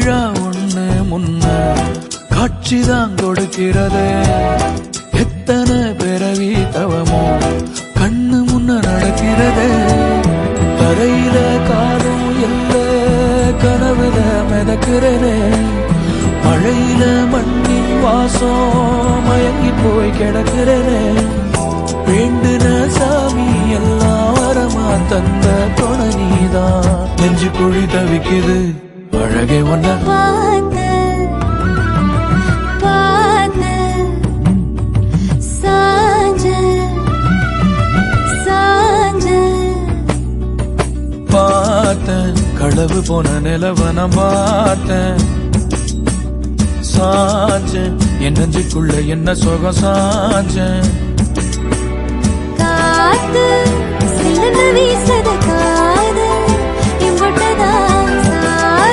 விழா ஒண்ணு முன்ன காட்சிதான் கொடுக்கிறது. எத்தனை பிறவி தவமோ கண்ணு முன்ன நடக்கிறது. தரையில காலும் எல்ல கனவுல மிதக்கிறனே. மழையில மண்ணின் வாசம் மயங்கி போய் கிடக்கிறனே. வேண்டுன சாமி எல்லாம் வரமா தந்த துணை நீதான். நெஞ்சு குழி தவிக்குது அழகே ஒன்ன பார்த்தேன். களவு போன நிலவன பார்த்தேன். சாஞ்சேன் என் நெஞ்சுக்குள்ள என்ன சுகம் சாஞ்சேன். காத்து சில வீச